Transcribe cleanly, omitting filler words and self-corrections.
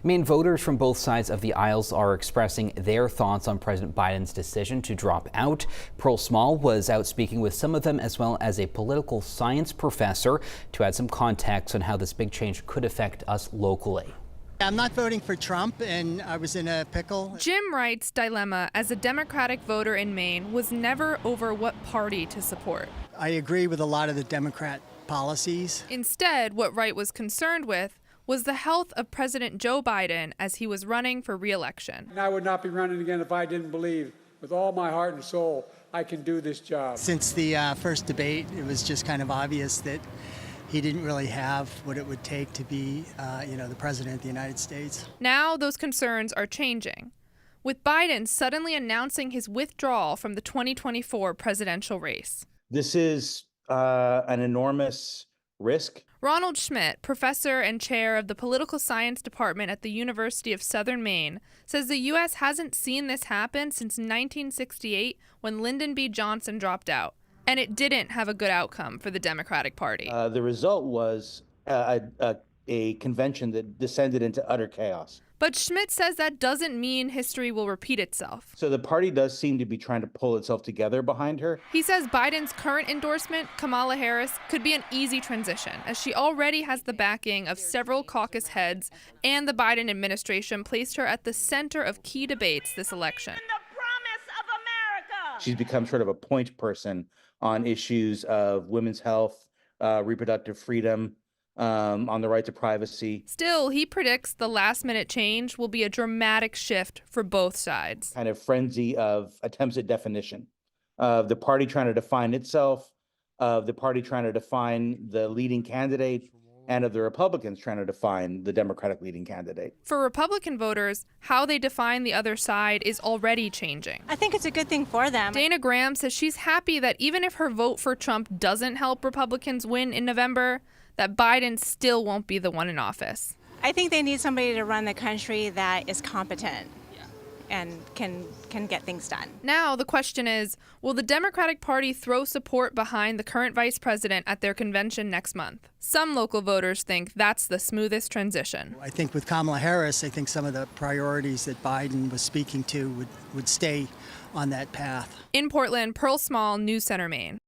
Maine voters from both sides of the aisles are expressing their thoughts on President Biden's decision to drop out. Pearl Small was out speaking with some of them, as well as a political science professor, to add some context on how this big change could affect us locally. I'm not voting for Trump, and I was in a pickle. Jim Wright's dilemma as a Democratic voter in Maine was never over what party to support. I agree with a lot of the Democrat policies. Instead, what Wright was concerned with was the health of President Joe Biden as he was running for re-election. And I would not be running again if I didn't believe with all my heart and soul I can do this job. Since the first debate, it was just kind of obvious that he didn't really have what it would take to be, the president of the United States. Now those concerns are changing, with Biden suddenly announcing his withdrawal from the 2024 presidential race. This is an enormous risk. Ronald Schmidt, professor and chair of the political science department at the University of Southern Maine, says the U.S. hasn't seen this happen since 1968 when Lyndon B. Johnson dropped out. And it didn't have a good outcome for the Democratic Party. The result was a convention that descended into utter chaos. But Schmidt says that doesn't mean history will repeat itself. So the party does seem to be trying to pull itself together behind her. He says Biden's current endorsement, Kamala Harris, could be an easy transition, as she already has the backing of several caucus heads, and the Biden administration placed her at the center of key debates this election. She's become sort of a point person on issues of women's health, reproductive freedom, on the right to privacy. Still, he predicts the last-minute change will be a dramatic shift for both sides. Kind of frenzy of attempts at definition of the party trying to define itself, of the party trying to define the leading candidate, and of the Republicans trying to define the Democratic leading candidate. For Republican voters, how they define the other side is already changing. I think it's a good thing for them. Dana Graham says she's happy that even if her vote for Trump doesn't help Republicans win in November, that Biden still won't be the one in office. I think they need somebody to run the country that is competent and can get things done. Now the question is, will the Democratic Party throw support behind the current vice president at their convention next month? Some local voters think that's the smoothest transition. I think with Kamala Harris, I think some of the priorities that Biden was speaking to would stay on that path. In Portland, Pearl Small, News Center, Maine.